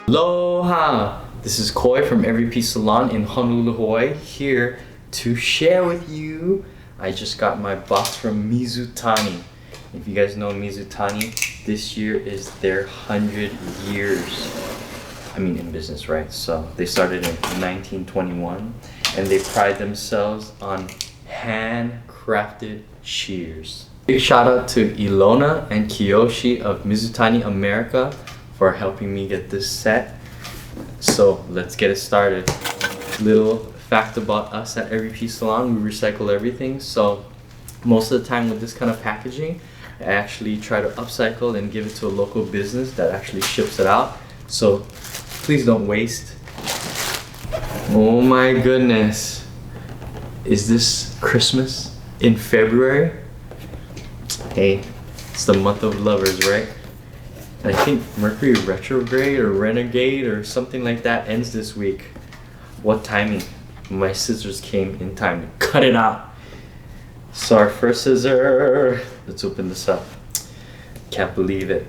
Aloha! This is Khoi from Every Piece Salon in Honolulu, Hawaii, here to share with you. I just got my box from Mizutani. If you guys know Mizutani, this year is their 100 years. I mean in business, right? So they started in 1921 and they pride themselves on handcrafted shears. Big shout out to Ilona and Kiyoshi of Mizutani America for helping me get this set. So let's get it started. Little fact about us at Every Piece Salon, we recycle everything. So most of the time with this kind of packaging, I actually try to upcycle and give it to a local business that actually ships it out. So please don't waste. Oh my goodness. Is this Christmas in February? Hey, it's the month of lovers, right? I think Mercury retrograde or renegade or something like that ends this week. What timing? My scissors came in time to cut it out. So our first scissor, let's open this up. Can't believe it.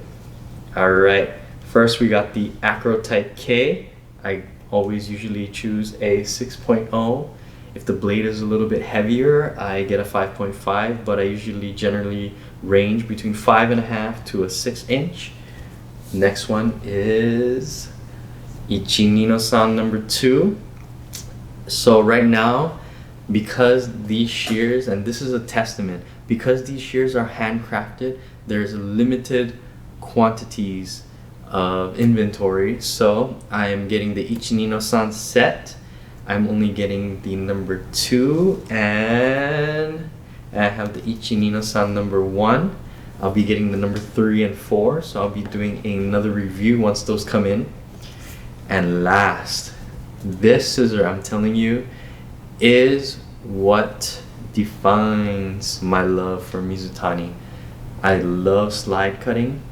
All right, first we got the Acro Type-K. I always usually choose a 6.0. If the blade is a little bit heavier, I get a 5.5, but I usually generally range between 5.5 to a 6-inch. Next one is Ichi-Nino-San No. 2. So right now, because these shears, and this is a testament, because these shears are handcrafted, there's limited quantities of inventory. So I am getting the Ichi-Nino-San set. I'm only getting the No. 2, and I have the Ichi-Nino-San No. 1. I'll be getting the No. 3 and 4, so I'll be doing another review once those come in. And last, this scissor, I'm telling you, is what defines my love for Mizutani. I love slide cutting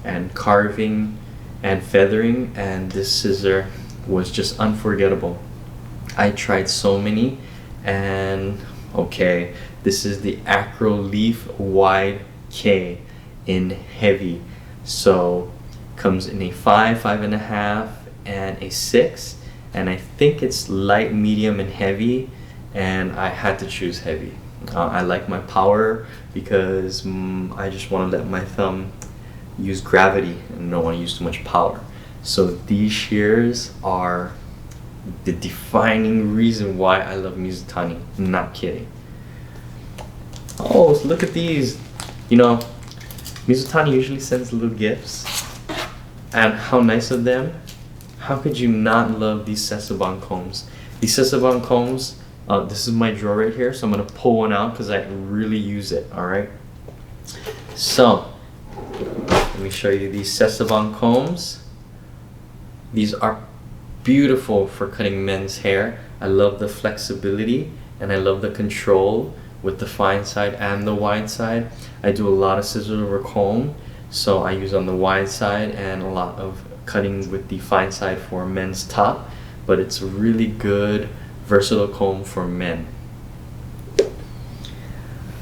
and carving and feathering, and this scissor was just unforgettable. I tried so many, and okay, this is the Acroleaf-wide-k in heavy. So comes in a 5, 5.5, and a 6, and I think it's light, medium, and heavy, and I had to choose heavy. I like my power because I just want to let my thumb use gravity and don't want to use too much power. So these shears are the defining reason why I love Mizutani. I'm not kidding. Oh, look at these. You know, Mizutani usually sends little gifts, and how nice of them. How could you not love these sesabon combs? These sesabon combs, this is my drawer right here, so I'm gonna pull one out because I really use it, all right? So, let me show you these sesabon combs. These are beautiful for cutting men's hair. I love the flexibility and I love the control with the fine side and the wide side. I do a lot of scissors over comb, so I use on the wide side and a lot of cutting with the fine side for men's top, but it's a really good versatile comb for men.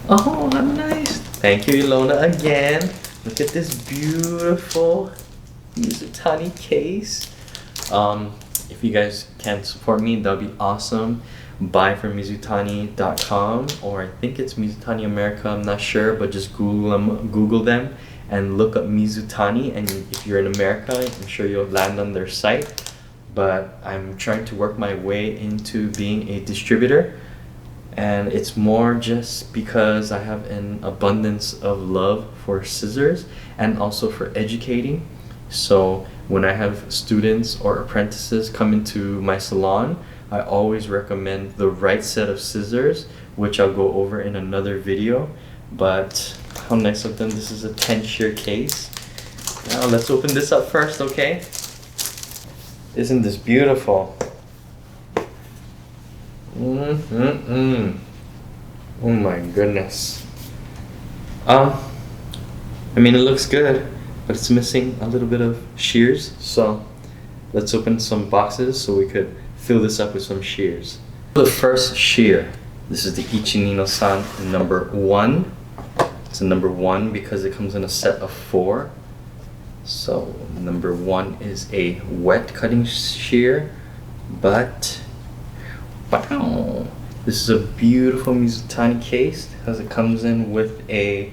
Oh, nice. Thank you, Ilona, again. Look at this beautiful Mizutani case. If you guys can support me, that'd be awesome. Buy from Mizutani.com, or I think it's Mizutani America, I'm not sure, but just Google them and look up Mizutani, and if you're in America, I'm sure you'll land on their site. But I'm trying to work my way into being a distributor, and it's more just because I have an abundance of love for scissors and also for educating. So when I have students or apprentices come into my salon, I always recommend the right set of scissors, which I'll go over in another video. But how nice of them. This is a 10 shear case. Now let's open this up first, okay? Isn't this beautiful? Oh my goodness. I mean, it looks good, but it's missing a little bit of shears. So let's open some boxes so we could fill this up with some shears. The first shear, this is the Ichi-Nino-San No. 1. It's a No. 1 because it comes in a set of 4. So number 1 is a wet cutting shear, but wow, this is a beautiful Mizutani case because it comes in with a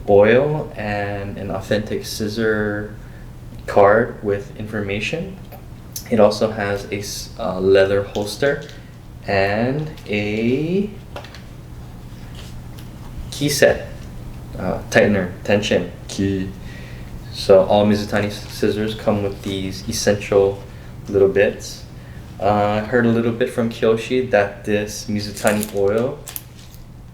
oil and an authentic scissor card with information. It also has a leather holster and a key set, tightener, tension key. So all Mizutani scissors come with these essential little bits. I heard a little bit from Kyoshi that this Mizutani oil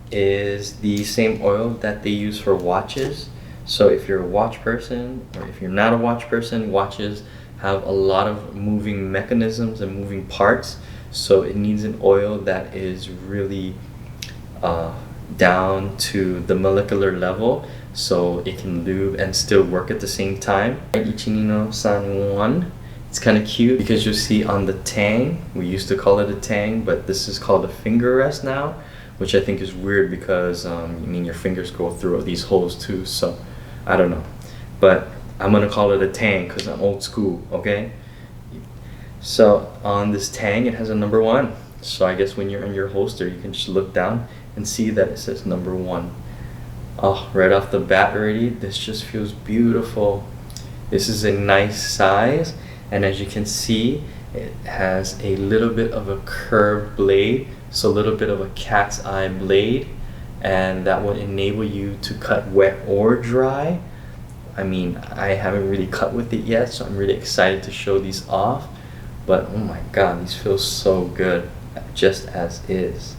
is the same oil that they use for watches. So if you're a watch person, or if you're not a watch person, watches have a lot of moving mechanisms and moving parts. So it needs an oil that is really down to the molecular level, so it can lube and still work at the same time. Ichinino-San 1. It's kind of cute because you'll see on the tang, we used to call it a tang, but this is called a finger rest now, which I think is weird because I mean your fingers go through these holes too, so I don't know. But I'm gonna call it a tang because I'm old school, okay? So on this tang, it has a number 1. So I guess when you're in your holster, you can just look down and see that it says number 1. Oh, right off the bat already, this just feels beautiful. This is a nice size, and as you can see, it has a little bit of a curved blade, so a little bit of a cat's eye blade, and that would enable you to cut wet or dry. I mean, I haven't really cut with it yet, so I'm really excited to show these off. But oh my god, these feel so good, just as is.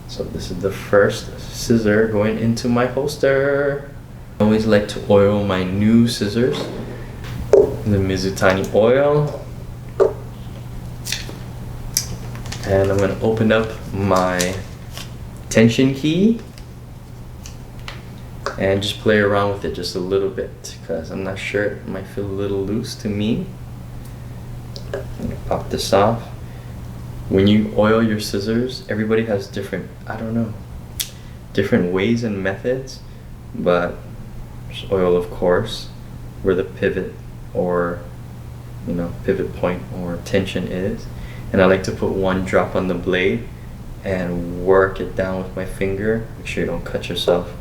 So this is the first scissor going into my holster. I always like to oil my new scissors. The Mizutani oil. And I'm going to open up my tension key and just play around with it just a little bit because I'm not sure, it might feel a little loose to me. I'm going to pop this off. When you oil your scissors, everybody has different, I don't know, different ways and methods, but just oil, of course, where the pivot or, you know, pivot point or tension is. And I like to put 1 drop on the blade and work it down with my finger. Make sure you don't cut yourself.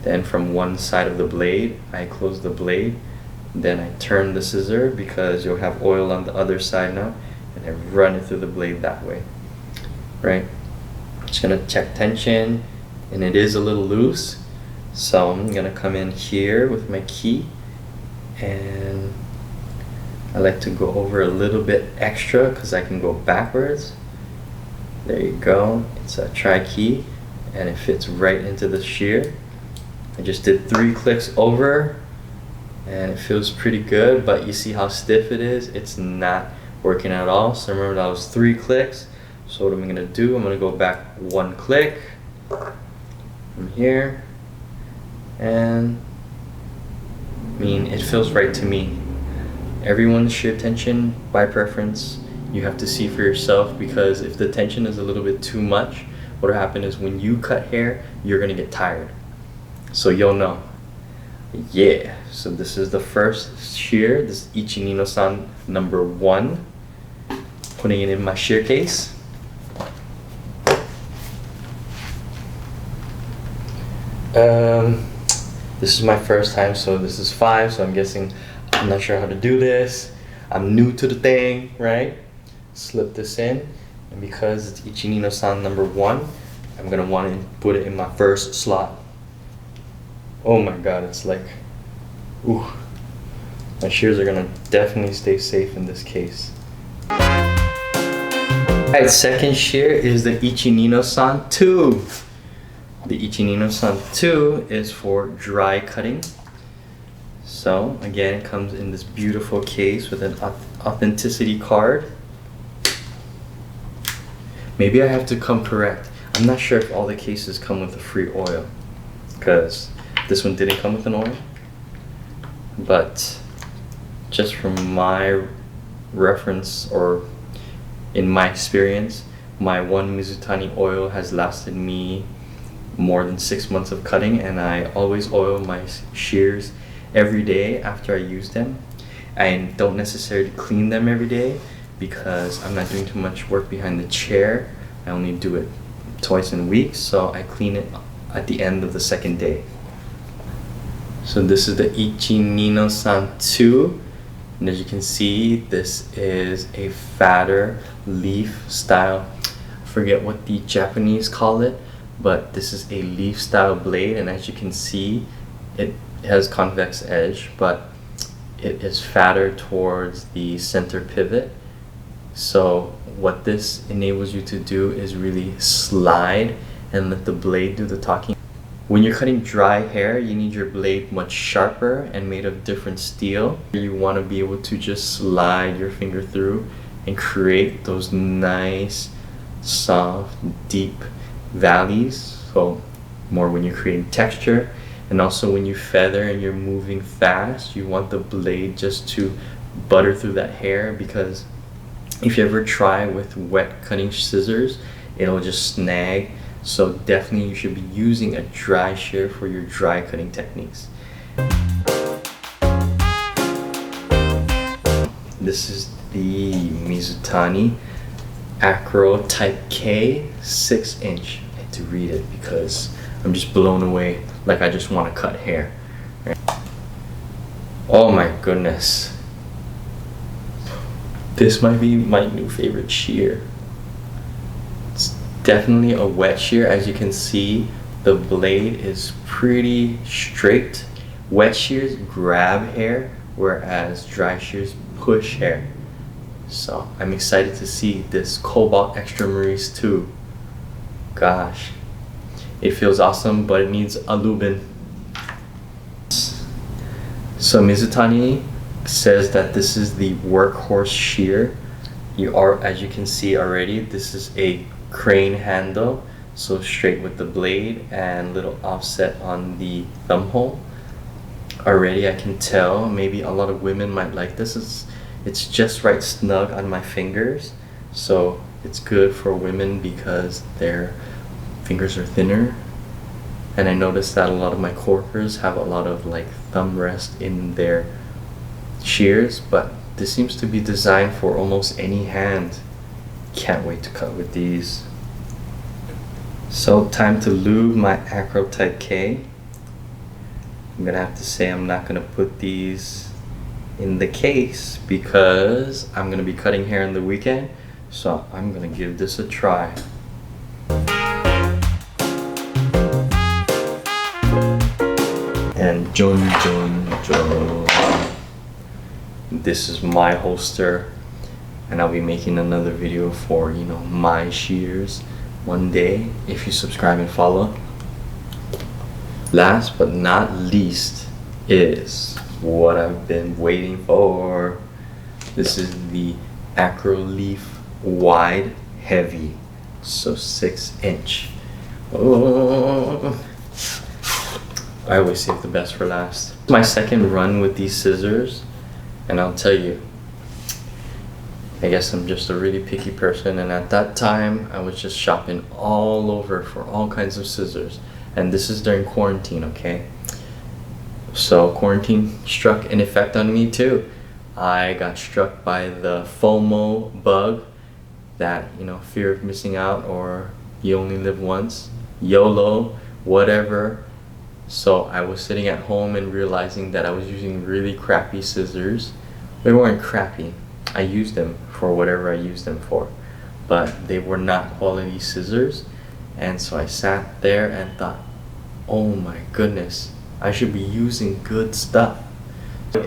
Then from one side of the blade, I close the blade. Then I turn the scissor because you'll have oil on the other side now. And I run it through the blade that way, right? Just gonna check tension, and it is a little loose, so I'm gonna come in here with my key, and I like to go over a little bit extra because I can go backwards. There you go. It's a tri-key, and it fits right into the shear. I just did 3 clicks over, and it feels pretty good, but you see how stiff it is? It's not working at all. So remember, that was 3 clicks. So what I'm gonna do, I'm gonna go back 1 click from here, and I mean, it feels right to me. Everyone's shear tension by preference, you have to see for yourself, because if the tension is a little bit too much, what will happen is when you cut hair, you're gonna get tired. So you'll know. Yeah, so this is the first shear. This is Ichi-Nino-San number 1. Putting it in my shear case. This is my first time, so this is 5, so I'm guessing I'm not sure how to do this. I'm new to the thing, right? Slip this in, and because it's Ichi-Nino-San number 1, I'm gonna want to put it in my first slot. Oh my god, it's like, ooh. My shears are gonna definitely stay safe in this case. Alright, second shear is the Ichi-Nino-San 2. The Ichi-Nino-San 2 is for dry cutting. So again, it comes in this beautiful case with an authenticity card. Maybe I have to come correct. I'm not sure if all the cases come with a free oil, because this one didn't come with an oil. But just from my reference, or in my experience, my one Mizutani oil has lasted me more than 6 months of cutting, and I always oil my shears every day after I use them. I don't necessarily clean them every day because I'm not doing too much work behind the chair. I only do it twice in a week, so I clean it at the end of the second day. So this is the Ichi-Nino-San 2, and as you can see, this is a fatter leaf style. I forget what the Japanese call it, but this is a leaf style blade, and as you can see, it has convex edge, but it is fatter towards the center pivot. So what this enables you to do is really slide and let the blade do the talking. When you're cutting dry hair, you need your blade much sharper and made of different steel. You want to be able to just slide your finger through and create those nice, soft, deep valleys. So more when you're creating texture, and also when you feather and you're moving fast, you want the blade just to butter through that hair, because if you ever try with wet cutting scissors, it'll just snag. So definitely you should be using a dry shear for your dry cutting techniques. This is the Mizutani Acro TYPE-K 6-inch. I had to read it because I'm just blown away, like I just want to cut hair. Oh my goodness. This might be my new favorite shear. It's definitely a wet shear. As you can see, the blade is pretty straight. Wet shears grab hair, whereas dry shears push hair. So I'm excited to see this Cobalt Extra Maurice 2. Gosh, it feels awesome, but it needs a lubin. So Mizutani says that this is the workhorse shear. As you can see already, this is a crane handle, so straight with the blade and little offset on the thumb hole. Already I can tell maybe a lot of women might like this. It's just right snug on my fingers, so it's good for women because their fingers are thinner. And I noticed that a lot of my coworkers have a lot of like thumb rest in their shears, but this seems to be designed for almost any hand. Can't wait to cut with these. So time to lube my Acro TYPE-K. I'm gonna have to say I'm not gonna put these in the case because I'm gonna be cutting hair on the weekend, so I'm gonna give this a try. And John. This is my holster, and I'll be making another video for, you know, my shears one day if you subscribe and follow. Last but not least is what I've been waiting for. This is the Acroleaf-wide-k, so 6-inch. Oh, I always save the best for last. My second run with these scissors, and I'll tell you, I guess I'm just a really picky person, and at that time I was just shopping all over for all kinds of scissors, and this is during quarantine, okay? So quarantine struck an effect on me too. I got struck by the FOMO bug, that, you know, fear of missing out, or you only live once, YOLO, whatever. So I was sitting at home and realizing that I was using really crappy scissors. They weren't crappy. I used them for whatever I used them for, but they were not quality scissors. And so I sat there and thought, oh my goodness, I should be using good stuff.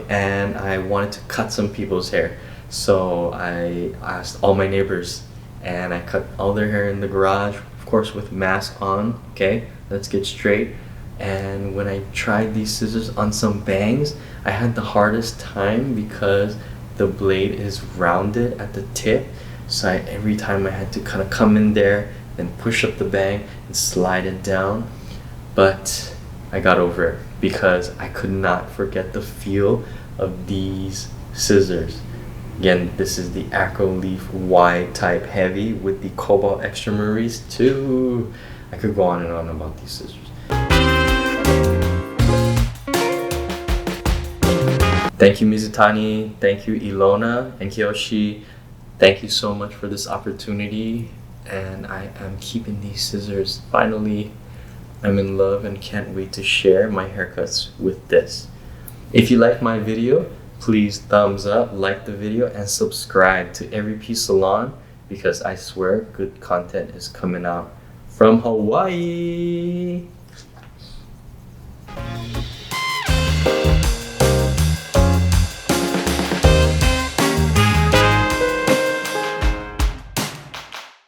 And I wanted to cut some people's hair. So I asked all my neighbors, and I cut all their hair in the garage, of course with mask on. Okay, let's get straight. And when I tried these scissors on some bangs, I had the hardest time because the blade is rounded at the tip. So every time I had to kind of come in there and push up the bang and slide it down. But I got over it because I could not forget the feel of these scissors. Again, this is the Acroleaf-wide-k with the Cobalt Extra Maurice 2. I could go on and on about these scissors. Thank you, Mizutani. Thank you, Ilona and Kiyoshi. Thank you so much for this opportunity. And I am keeping these scissors. Finally, I'm in love and can't wait to share my haircuts with this. If you like my video, please thumbs up, like the video, and subscribe to Every Piece Salon, because I swear good content is coming out from Hawaii.